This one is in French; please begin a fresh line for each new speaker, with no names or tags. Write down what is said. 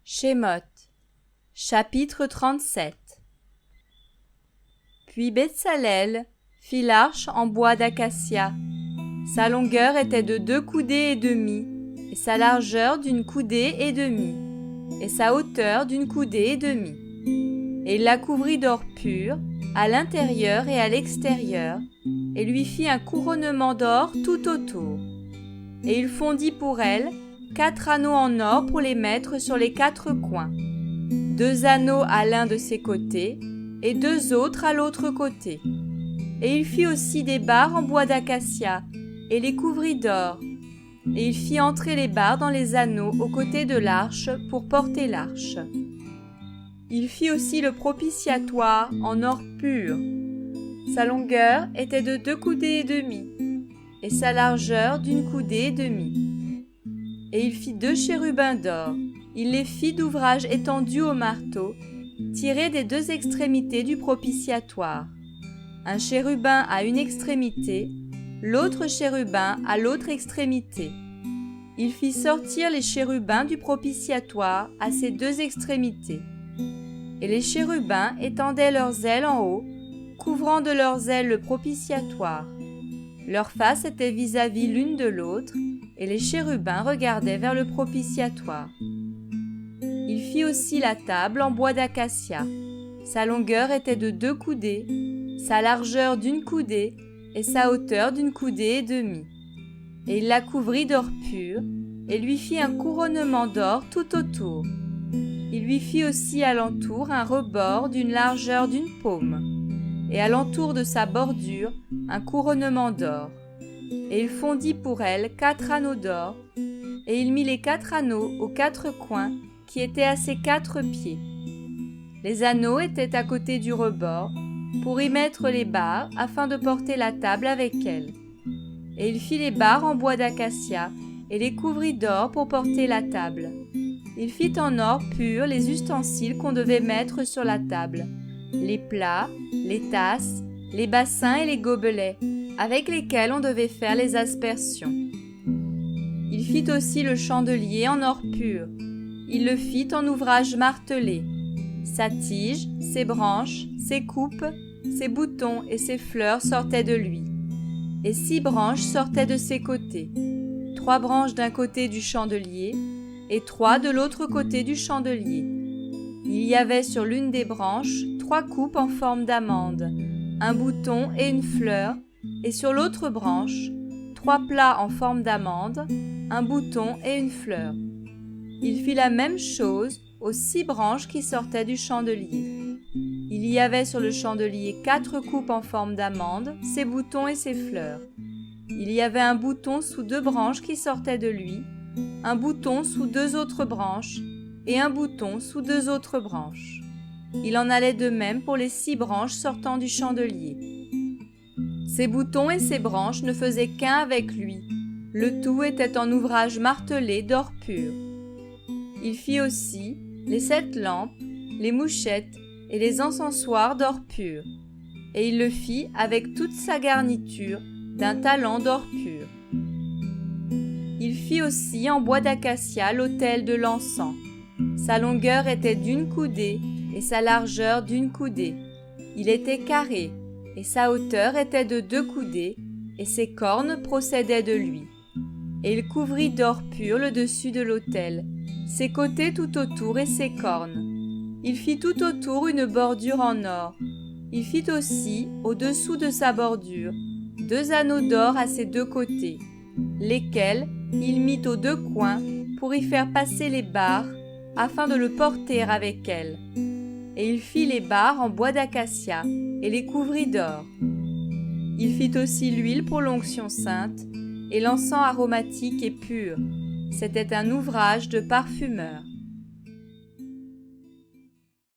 Shemot, chapitre 37. Puis Betsalel fit l'arche en bois d'acacia. Sa longueur était de 2 coudées et demie, et sa largeur d'une coudée et demie, et sa hauteur d'une coudée et demie. Et il la couvrit d'or pur, à l'intérieur et à l'extérieur, et lui fit un couronnement d'or tout autour. Et il fondit pour elle 4 anneaux en or pour les mettre sur les 4 coins, 2 anneaux à l'un de ses côtés, et 2 autres à l'autre côté. Et il fit aussi des barres en bois d'acacia, et les couvrit d'or. Et il fit entrer les barres dans les anneaux aux côtés de l'arche pour porter l'arche. Il fit aussi le propitiatoire en or pur. Sa longueur était de 2 coudées et demie, et sa largeur d'une coudée et demie. Et il fit 2 chérubins d'or. Il les fit d'ouvrage étendu au marteau, tirés des 2 extrémités du propitiatoire. Un chérubin à une extrémité, l'autre chérubin à l'autre extrémité. Il fit sortir les chérubins du propitiatoire à ces 2 extrémités. Et les chérubins étendaient leurs ailes en haut, couvrant de leurs ailes le propitiatoire. Leurs faces étaient vis-à-vis l'une de l'autre, et les chérubins regardaient vers le propitiatoire. Il fit aussi la table en bois d'acacia. Sa longueur était de 2 coudées, sa largeur d'une coudée, et sa hauteur d'une coudée et demie. Et il la couvrit d'or pur, et lui fit un couronnement d'or tout autour. Il lui fit aussi alentour un rebord d'une largeur d'une paume, et alentour de sa bordure un couronnement d'or. Et il fondit pour elle 4 anneaux d'or, et il mit les 4 anneaux aux 4 coins qui étaient à ses 4 pieds. Les anneaux étaient à côté du rebord, pour y mettre les barres afin de porter la table avec elles. Et il fit les barres en bois d'acacia, et les couvrit d'or pour porter la table. Il fit en or pur les ustensiles qu'on devait mettre sur la table, les plats, les tasses, les bassins et les gobelets, avec lesquels on devait faire les aspersions. Il fit aussi le chandelier en or pur. Il le fit en ouvrage martelé. Sa tige, ses branches, ses coupes, ses boutons et ses fleurs sortaient de lui. Et 6 branches sortaient de ses côtés, 3 branches d'un côté du chandelier et 3 de l'autre côté du chandelier. Il y avait sur l'une des branches 3 coupes en forme d'amande, un bouton et une fleur, et sur l'autre branche 3 plats en forme d'amande, un bouton et une fleur. Il fit la même chose aux 6 branches qui sortaient du chandelier. Il y avait sur le chandelier 4 coupes en forme d'amande, ses boutons et ses fleurs. Il y avait un bouton sous 2 branches qui sortaient de lui, un bouton sous 2 autres branches, et un bouton sous 2 autres branches. Il en allait de même pour les 6 branches sortant du chandelier. Ses boutons et ses branches ne faisaient qu'un avec lui. Le tout était en ouvrage martelé d'or pur. Il fit aussi les 7 lampes, les mouchettes et les encensoirs d'or pur. Et il le fit avec toute sa garniture d'un talent d'or pur. Il fit aussi en bois d'acacia l'autel de l'encens. Sa longueur était d'1 coudée et sa largeur d'1 coudée. Il était carré, et sa hauteur était de 2 coudées, et ses cornes procédaient de lui. Et il couvrit d'or pur le dessus de l'autel, ses côtés tout autour et ses cornes. Il fit tout autour une bordure en or. Il fit aussi, au-dessous de sa bordure, 2 anneaux d'or à ses 2 côtés, lesquels il mit aux 2 coins pour y faire passer les barres, afin de le porter avec elles. Et il fit les barres en bois d'acacia, et les couvrit d'or. Il fit aussi l'huile pour l'onction sainte, et l'encens aromatique et pur. C'était un ouvrage de parfumeur.